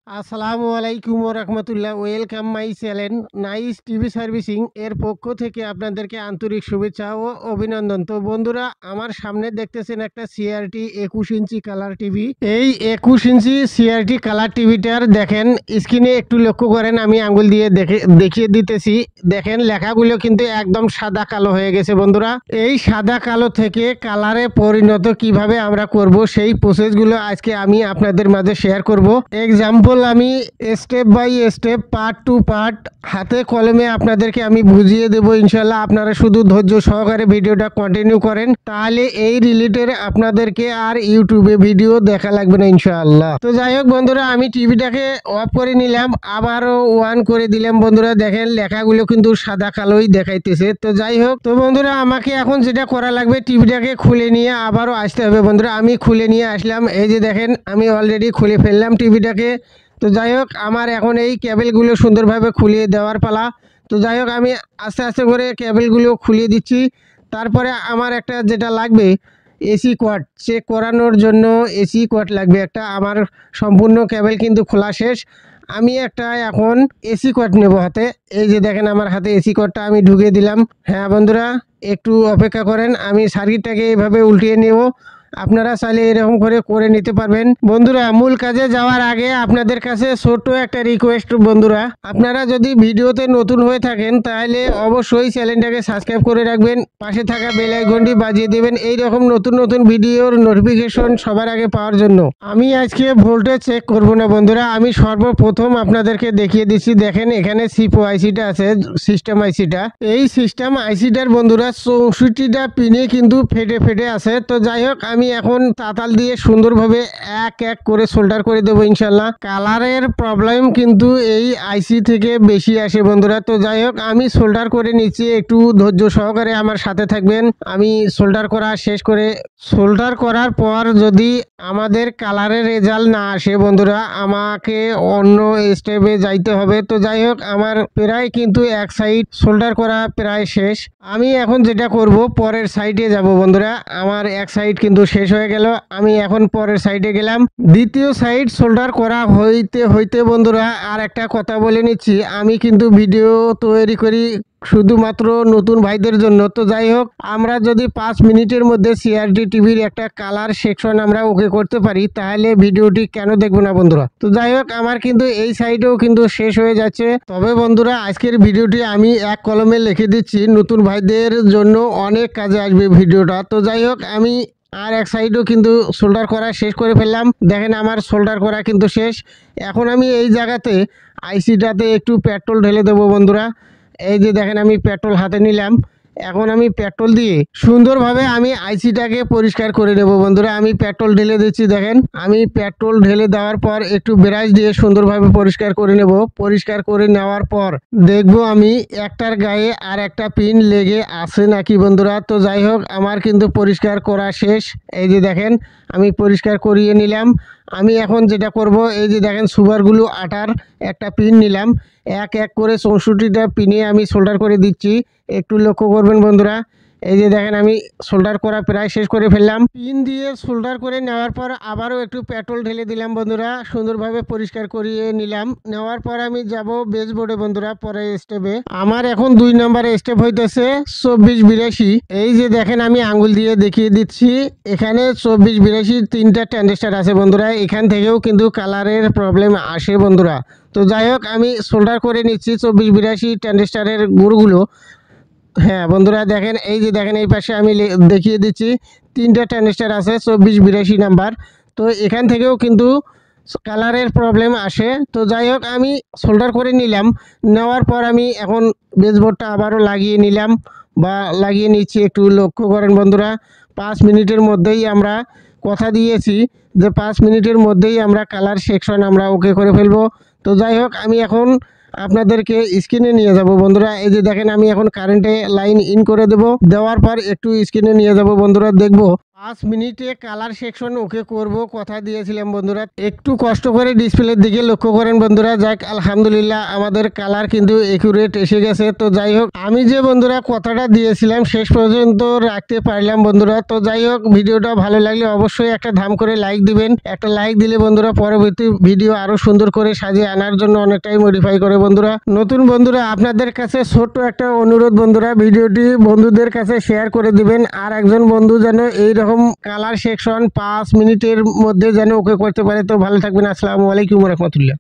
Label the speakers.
Speaker 1: আসসালামু আলাইকুম ওয়া রাহমাতুল্লাহ। Welcome my channel nice TV servicing এর পক্ষ থেকে আপনাদেরকে আন্তরিক শুভেচ্ছা ও অভিনন্দন। তো বন্ধুরা, আমার সামনে দেখতেছেন একটা সিআরটি 21 ইঞ্চি কালার টিভি। এই 21 ইঞ্চি সিআরটি কালার টিভিটার দেখেন স্ক্রিনে একটু লক্ষ্য করেন, আমি আঙ্গুল দিয়ে দেখিয়ে দিতেছি। দেখেন লেখাগুলো কিন্তু একদম সাদা কালো হয়ে গেছে বন্ধুরা। এই সাদা কালো থেকে কালারে পরিণত কিভাবে আমরা করব সেই প্রসেসগুলো আজকে আমি আপনাদের মাঝে শেয়ার করব। এক্সাম্পল আমি step by step part to part হাতে কলমে আপনাদেরকে আমি বুঝিয়ে দেব ইনশাল্লাহ। আপনারা শুধু ধৈর্য সহকারে ভিডিওটা কন্টিনিউ করেন, তাহলে এই রিলেটেড আপনাদেরকে আর ইউটিউবে ভিডিও দেখা লাগবে না ইনশাআল্লাহ। তো যাই হোক বন্ধুরা, আমি টিভিটাকে অফ করে নিলাম, আবারও অন করে দিলাম বন্ধুরা। দেখেন লেখাগুলো কিন্তু সাদা কালোই দেখাইতেছে। তো যাই হোক, তো বন্ধুরা আমাকে এখন যেটা করা লাগবে, টিভিটাকে খুলে নিয়ে আবারও আসতে হবে বন্ধুরা। আমি খুলে নিয়ে আসলাম, এই যে দেখেন আমি অলরেডি খুলে ফেললাম টিভিটাকে। তো যাই হোক, আমার এখন এই কেবেলগুলো সুন্দরভাবে খুলিয়ে দেওয়ার পালা। তো যাই হোক, আমি আস্তে আস্তে করে কেবেলগুলো খুলিয়ে দিচ্ছি। তারপরে আমার একটা যেটা লাগবে এসি কর্ড চেক করানোর জন্য এসি কর্ড লাগবে একটা। আমার সম্পূর্ণ কেবেল কিন্তু খোলা শেষ। আমি একটা এখন এসি কর্ড নেব হাতে। এই যে দেখেন আমার হাতে এসি কর্ডটা আমি ঢুকিয়ে দিলাম। হ্যাঁ বন্ধুরা, একটু অপেক্ষা করেন, আমি সার্কিটটাকে এইভাবে উল্টিয়ে নেব। আপনারা চাইলে এরকম করে নিতে পারবেন। বন্ধুরা, মূল কাজে যাওয়ার আগে আপনাদের কাছে ছোট্ট একটা রিকোয়েস্ট বন্ধুরা, আপনারা যদি ভিডিওতে নতুন হয়ে থাকেন তাহলে অবশ্যই চ্যানেলটাকে সাবস্ক্রাইব করে রাখবেন, পাশে থাকা বেল আইকনটি বাজিয়ে দেবেন এই রকম নতুন নতুন ভিডিওর নোটিফিকেশন সবার আগে পাওয়ার জন্য। আমি আজকে ভোল্টেজ চেক করব না বন্ধুরা, আমি সর্বপ্রথম আপনাদেরকে দেখিয়ে দিচ্ছি। দেখেন এখানে সিপো আইসিটা আছে, সিস্টেম আইসিটা। এই সিস্টেম আইসিটার বন্ধুরা 64টা পিনে কিন্তু ফেটে আছে। তো যাই হোক, আমি এখন তাতাল দিয়ে সুন্দরভাবে এক এক করে সোল্ডার করে দেবো ইনশাল্লাহ। কালারের প্রবলেম কিন্তু এই আইসি থেকে বেশি আসে বন্ধুরা। তো যাই হোক, আমি সোল্ডার করে নিচ্ছি, একটু ধৈর্য সহকারে আমার সাথে থাকবেন। আমি সোল্ডার করা শেষ করে সোল্ডার করার পর যদি আমাদের কালারের রেজাল্ট না আসে বন্ধুরা, আমাকে অন্য স্টেপে যাইতে হবে। তো যাই হোক, আমার প্রায় কিন্তু এক সাইড সোল্ডার করা প্রায় শেষ। আমি এখন যেটা করব, পরের সাইডে যাব বন্ধুরা। আমার এক সাইড কিন্তু শেষ হয়ে গেল, আমি এখন পরের সাইডে গেলাম। দ্বিতীয় সাইড সোল্ডার করা হইতে হইতে বন্ধুরা আর একটা কথা বলে নিচ্ছি, আমি কিন্তু ভিডিও তৈরি করি শুধুমাত্র নতুন ভাইদের জন্য। তো যাই হোক, আমরা যদি 5 মিনিটের মধ্যে সিআরটি টিভির একটা কালার সেকশন আমরা ওকে করতে পারি, তাহলে ভিডিওটি কেন দেখবো না বন্ধুরা। তো যাই হোক, আমার কিন্তু এই সাইডেও কিন্তু শেষ হয়ে যাচ্ছে। তবে বন্ধুরা, আজকের ভিডিওটি আমি এক কলমে লিখে দিচ্ছি, নতুন ভাইদের জন্য অনেক কাজে আসবে ভিডিওটা। তো যাই হোক, আমি আর এক সাইডও কিন্তু সোল্ডার করা শেষ করে ফেললাম। দেখেন আমার সোল্ডার করা কিন্তু শেষ। এখন আমি এই জায়গাতে আইসিটাতে একটু পেট্রোল ঢেলে দেবো বন্ধুরা। এই যে দেখেন আমি পেট্রোল হাতে নিলাম, এখন আমি পেট্রোল দিয়ে সুন্দরভাবে আমি আইসিটাকে পরিষ্কার করে নেব বন্ধুরা। আমি পেট্রোল ঢেলে দিচ্ছি, দেখেন আমি পেট্রোল ঢেলে দেওয়ার পর একটু ব্রাশ দিয়ে সুন্দরভাবে পরিষ্কার করে নেব। পরিষ্কার করে নেওয়ার পর দেখব আমি একটার গায়ে আর একটা পিন লেগে আছে নাকি বন্ধুরা। তো যাই হোক, আমার কিন্তু পরিষ্কার করা শেষ। এই যে দেখেন আমি পরিষ্কার করিয়ে নিলাম। আমি এখন যেটা করব, এই যে দেখেন সুবারগুলো আটার একটা পিন নিলাম, এক এক করে 64টা পিনে আমি সোল্ডার করে দিচ্ছি। একটু লক্ষ্য করবেন বন্ধুরা। এই যে দেখেন আমি সোল্ডার করা প্রায় শেষ করে ফেললাম। পিন দিয়ে সোল্ডার করে নেওয়ার পর আবারও একটু পেট্রোল ঢেলে দিলাম বন্ধুরা, সুন্দরভাবে পরিষ্কার করিয়ে নিলাম। নেওয়ার পর আমি যাব বেসবোর্ডে বন্ধুরা, পরের স্টেপে। আমার এখন 2 নম্বরে স্টেপ হইতেছে 2482। এই যে দেখেন আমি আঙ্গুল দিয়ে দেখিয়ে দিচ্ছি, এখানে 2482 3টা ট্রানজিস্টার আছে বন্ধুরা। এখান থেকেও কিন্তু কালারের প্রবলেম আসে বন্ধুরা। তো যাই হোক, আমি সোল্ডার করে নিচ্ছি 2482 ট্রানজিস্টারের গুঁড়গুলো। হ্যাঁ বন্ধুরা, দেখেন এই যে দেখেন এই পাশে আমি দেখিয়ে দিচ্ছি 3টা ট্রানজিস্টার আছে 2482 নাম্বার। তো এখান থেকেও কিন্তু কালারের প্রবলেম আসে। তো যাই হোক, আমি সোল্ডার করে নিলাম। নেওয়ার পর আমি এখন বেসবোর্ডটা আবারও লাগিয়ে নিলাম বা লাগিয়ে নিচ্ছি। একটু লক্ষ্য করেন বন্ধুরা, 5 মিনিটের মধ্যেই আমরা কথা দিয়েছি যে 5 মিনিটের মধ্যেই আমরা কালার সেকশন আমরা ওকে করে ফেলবো। তো যাই হোক, আমি এখন আপনাদেরকে স্ক্রিনে নিয়ে যাব বন্ধুরা। এই যে দেখেন আমি এখন কারেন্টে লাইন ইন করে দেব। দেওয়ার পর একটু স্ক্রিনে নিয়ে যাব বন্ধুরা, দেখব 5 মিনিটে কালার সেকশন ওকে করব কথা দিয়েছিলাম বন্ধুরা। একটু কষ্ট করে ডিসপ্লের দিকে লক্ষ্য করেন বন্ধুরা। যাক আলহামদুলিল্লাহ আমাদের কালার কিন্তু একুরেট এসে গেছে। তো যাই হোক আমি যে বন্ধুরা কথাটা দিয়েছিলাম শেষ পর্যন্ত রাখতে পারলাম বন্ধুরা। তো যাই হোক ভিডিওটা ভালো লাগলে অবশ্যই একটা ধাম করে লাইক দিবেন। একটা লাইক দিলে বন্ধুরা পরবর্তী ভিডিও আরো সুন্দর করে সাজিয়ে আনার জন্য অনেকটাই মডিফাই করে বন্ধুরা। নতুন বন্ধুরা আপনাদের কাছে ছোট্ট একটা অনুরোধ বন্ধুরা, ভিডিওটি বন্ধুদের কাছে শেয়ার করে দিবেন। আর একজন বন্ধু যেন এইরকম কালার সেকশন 5 মিনিটের মধ্যে যেন ওকে করতে পারে। তো ভালো থাকবেন। আসসালামু আলাইকুম রহমতুল্লাহ।